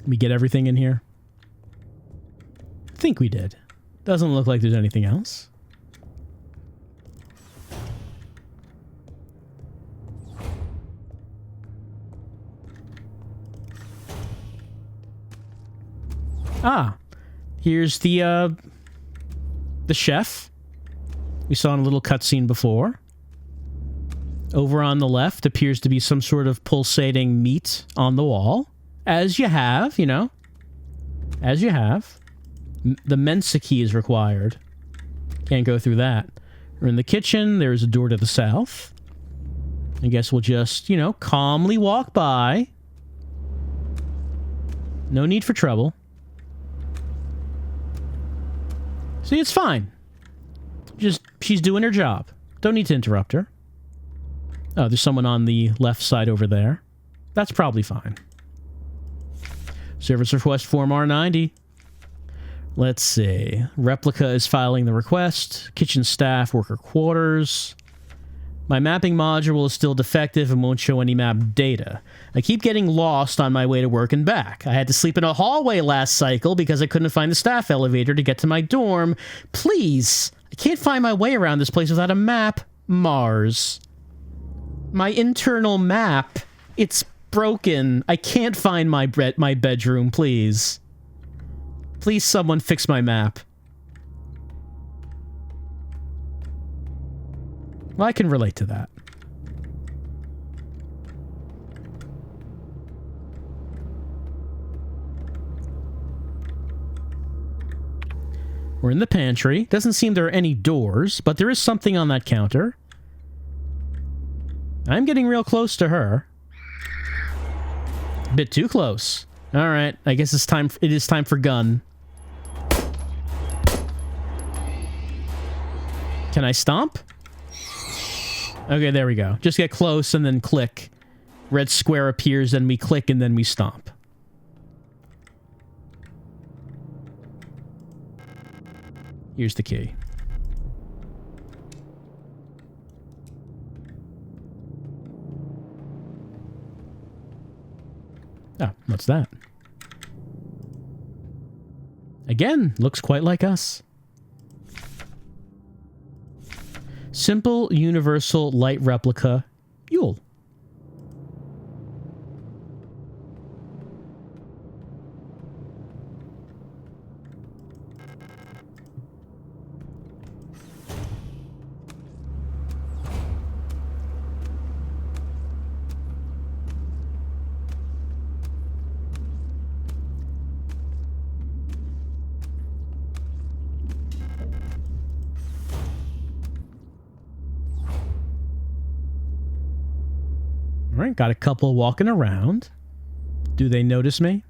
S1: We get everything in here? I think we did. Doesn't look like there's anything else. Ah, here's the chef we saw in a little cutscene before. Over on the left appears to be some sort of pulsating meat on the wall. As you have, you know. As you have. The Mensa key is required. Can't go through that. We're in the kitchen. There's a door to the south. I guess we'll just, you know, calmly walk by. No need for trouble. See, it's fine. Just, she's doing her job. Don't need to interrupt her. Oh, there's someone on the left side over there. That's probably fine. Service request form R90. Let's see. Replica is filing the request. Kitchen staff, worker quarters. My mapping module is still defective and won't show any map data. I keep getting lost on my way to work and back. I had to sleep in a hallway last cycle because I couldn't find the staff elevator to get to my dorm. Please, I can't find my way around this place without a map. Mars. My internal map. It's broken. I can't find my bedroom, please. Please, someone fix my map. Well, I can relate to that. We're in the pantry. Doesn't seem there are any doors, but there is something on that counter. I'm getting real close to her. Bit too close. All right, I guess it's time. It is time for gun. Can I stomp? Okay, there we go. Just get close and then click. Red square appears, then we click and then we stomp. Here's the key. Oh, what's that? Again, looks quite like us. Simple, universal, light replica, Yule. Alright, got a couple walking around. Do they notice me?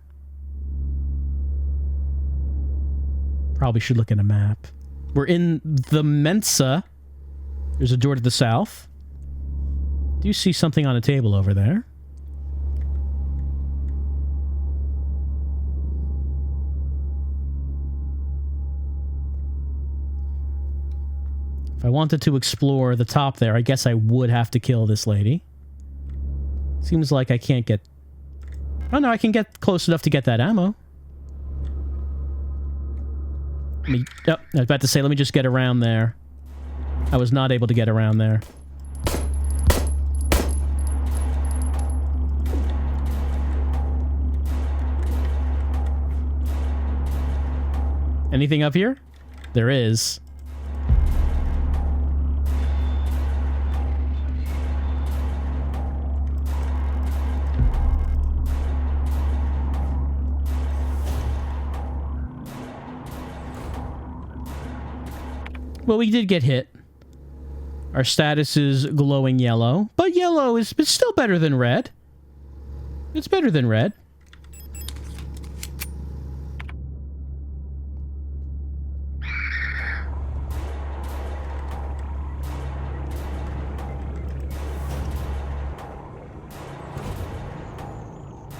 S1: Probably should look at a map. We're in the Mensa. There's a door to the south. Do you see something on a table over there? If I wanted to explore the top there, I guess I would have to kill this lady. Seems like I can't get... Oh no, I can get close enough to get that ammo. I was about to say, let me just get around there. I was not able to get around there. Anything up here? There is. Well, we did get hit. Our status is glowing yellow, but yellow is still better than red. It's better than red.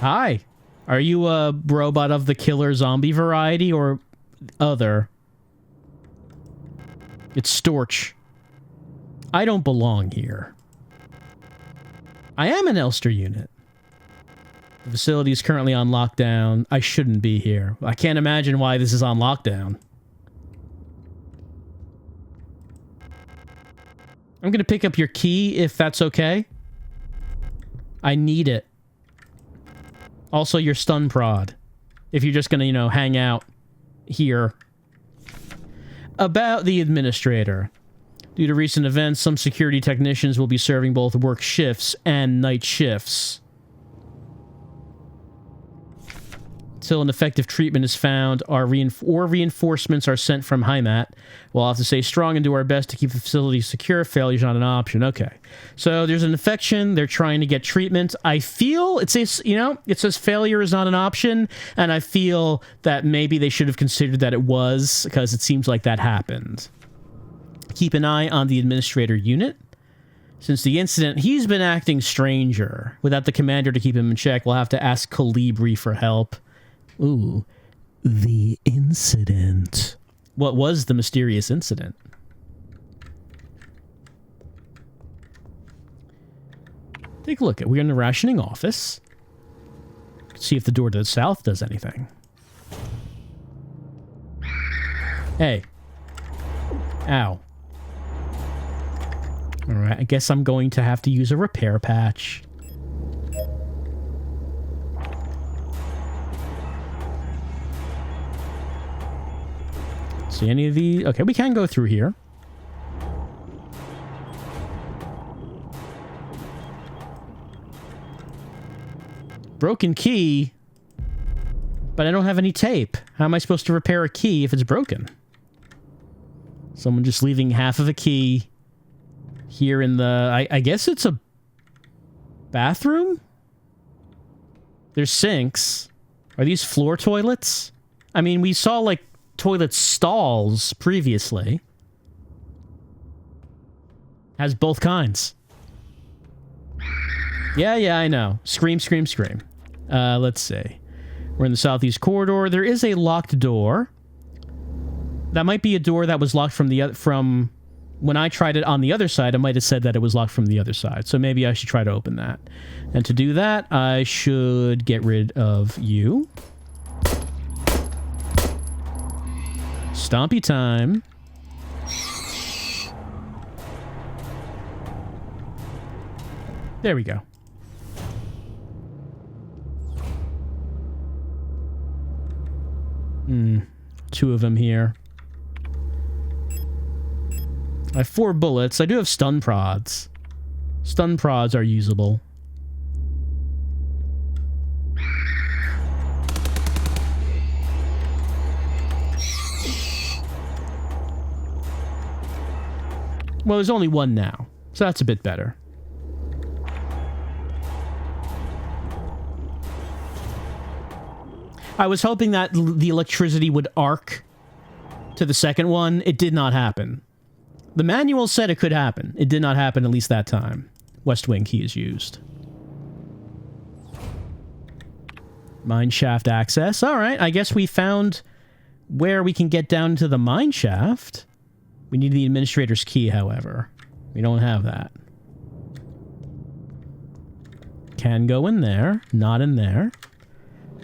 S1: Hi. Are you a robot of the killer zombie variety or other? It's Storch. I don't belong here. I am an Elster unit. The facility is currently on lockdown. I shouldn't be here. I can't imagine why this is on lockdown. I'm gonna pick up your key if that's okay. I need it. Also, your stun prod. If you're just gonna, you know, hang out here. About the administrator. Due to recent events, some security technicians will be serving both work shifts and night shifts. Until an effective treatment is found, reinforcements are sent from Heimat. We'll have to stay strong and do our best to keep the facility secure. Failure's not an option. Okay. So there's an infection. They're trying to get treatment. I feel it says, you know, it says failure is not an option. And I feel that maybe they should have considered that it was, because it seems like that happened. Keep an eye on the administrator unit. Since the incident, he's been acting stranger. Without the commander to keep him in check, we'll have to ask Calibri for help. Ooh, the incident. What was the mysterious incident? Take a look. We're in the rationing office. See if the door to the south does anything. Hey. Ow. Alright, I guess I'm going to have to use a repair patch. See any of these? Okay, we can go through here. Broken key. But I don't have any tape. How am I supposed to repair a key if it's broken? Someone just leaving half of a key here in the... I guess it's a bathroom? There's sinks. Are these floor toilets? I mean, we saw, like, toilet stalls previously. Has both kinds. Yeah, I know. Scream, scream, scream. Let's see. We're in the southeast corridor. There is a locked door. That might be a door that was locked from the other... From when I tried it on the other side, I might have said that it was locked from the other side. So maybe I should try to open that. And to do that, I should get rid of you. Stompy time. There we go. Two of them here. I have 4 bullets. I do have stun prods. Stun prods are usable. Well, there's only one now, so that's a bit better. I was hoping that the electricity would arc to the second one. It did not happen. The manual said it could happen. It did not happen, at least that time. West Wing key is used. Mine shaft access. All right, I guess we found where we can get down to the mine shaft. We need the administrator's key, however. We don't have that. Can go in there, not in there.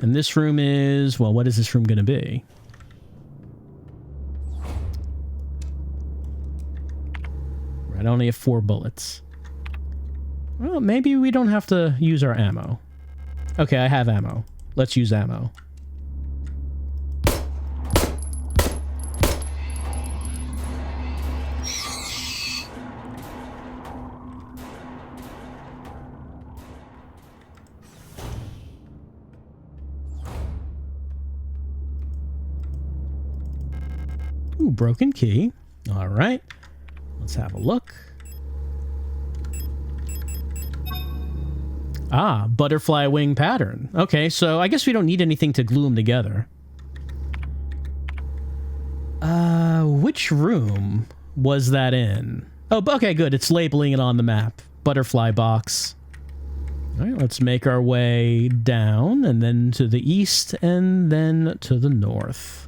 S1: And this room is... well, what is this room going to be? Right, I only have 4 bullets. Well, maybe we don't have to use our ammo. Okay, I have ammo. Let's use ammo. Ooh, broken key. All right. Let's have a look. Ah, butterfly wing pattern. Okay, so I guess we don't need anything to glue them together. Which room was that in? Oh, okay, good. It's labeling it on the map. Butterfly box. All right, let's make our way down, and then to the east, and then to the north.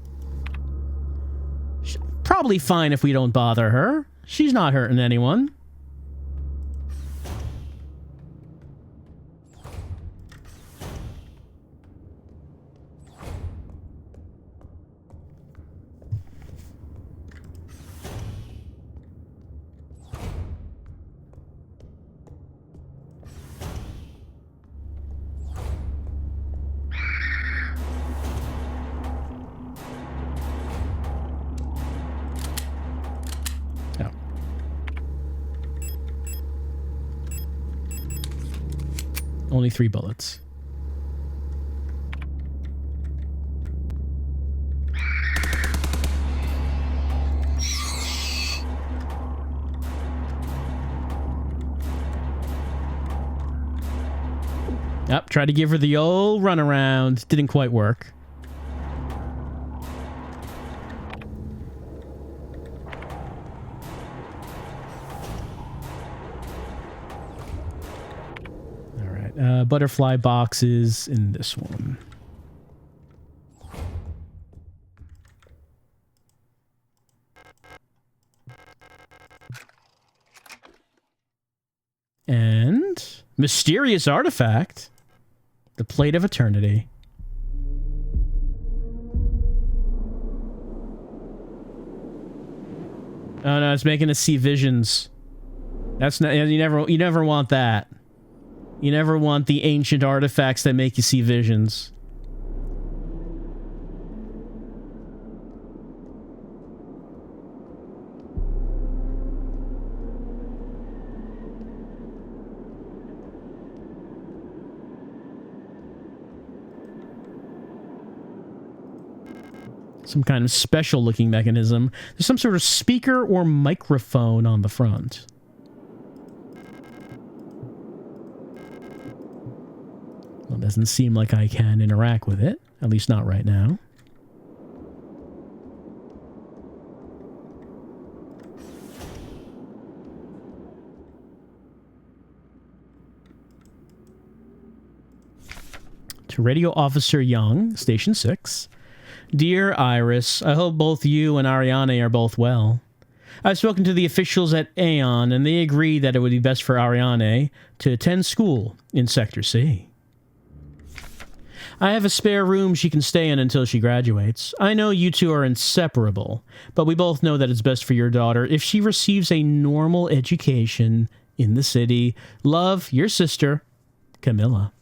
S1: Probably fine if we don't bother her. She's not hurting anyone. Only 3 bullets. Yep, tried to give her the old runaround. Didn't quite work. Butterfly boxes in this one. And mysterious artifact. The Plate of Eternity. Oh no, it's making us see visions. That's not, you never want that. You never want the ancient artifacts that make you see visions. Some kind of special looking mechanism. There's some sort of speaker or microphone on the front. Well, it doesn't seem like I can interact with it. At least not right now. To Radio Officer Young, Station 6. Dear Iris, I hope both you and Ariane are both well. I've spoken to the officials at Aeon, and they agree that it would be best for Ariane to attend school in Sector C. I have a spare room she can stay in until she graduates. I know you two are inseparable, but we both know that it's best for your daughter if she receives a normal education in the city. Love, your sister, Camilla.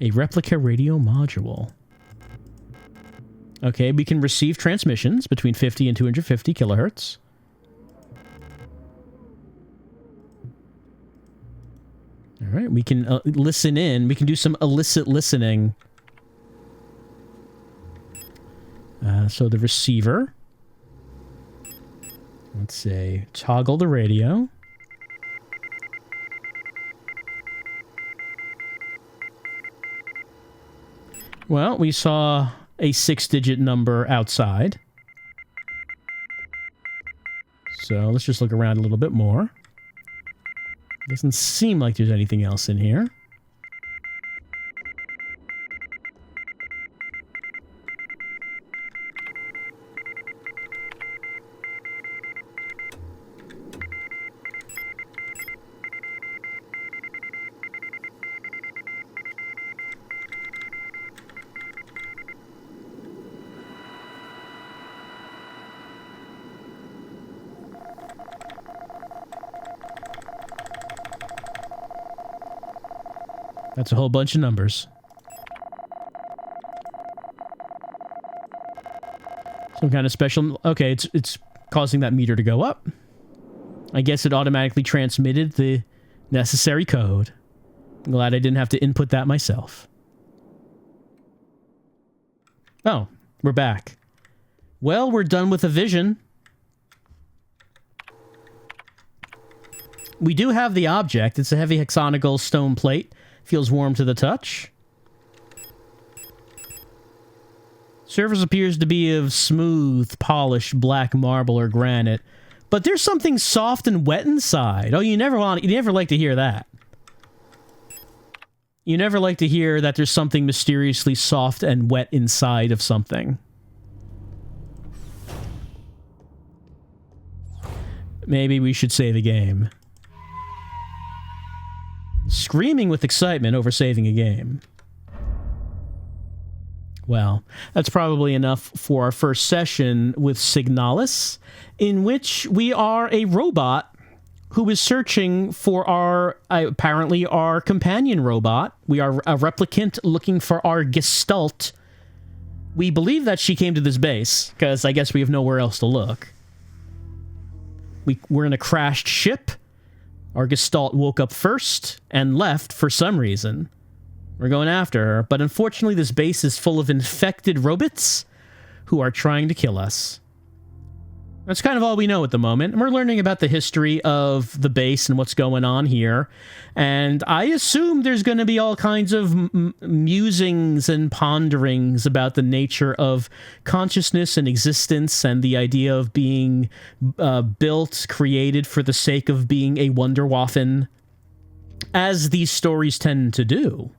S1: A replica radio module. Okay, we can receive transmissions between 50 and 250 kilohertz. All right, we can listen in. We can do some illicit listening. So the receiver. Let's say toggle the radio. Well, we saw a 6-digit number outside. So let's just look around a little bit more. Doesn't seem like there's anything else in here. That's a whole bunch of numbers. Some kind of special... Okay, it's causing that meter to go up. I guess it automatically transmitted the necessary code. I'm glad I didn't have to input that myself. Oh, we're back. Well, we're done with the vision. We do have the object. It's a heavy hexagonal stone plate. Feels warm to the touch. Surface appears to be of smooth, polished black marble or granite, but there's something soft and wet inside. Oh, you never like to hear that. You never like to hear that there's something mysteriously soft and wet inside of something. Maybe we should save a game. Screaming with excitement over saving a game. Well, that's probably enough for our first session with Signalis, in which we are a robot who is searching for apparently our companion robot. We are a replicant looking for our Gestalt. We believe that she came to this base, because I guess we have nowhere else to look. We're in a crashed ship. Our Gestalt woke up first and left for some reason. We're going after her, but unfortunately this base is full of infected robots who are trying to kill us. That's kind of all we know at the moment. And we're learning about the history of the base and what's going on here. And I assume there's going to be all kinds of musings and ponderings about the nature of consciousness and existence and the idea of being built, created for the sake of being a Wunderwaffen, as these stories tend to do.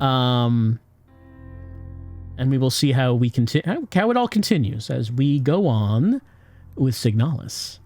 S1: And we will see how it all continues as we go on with Signalis.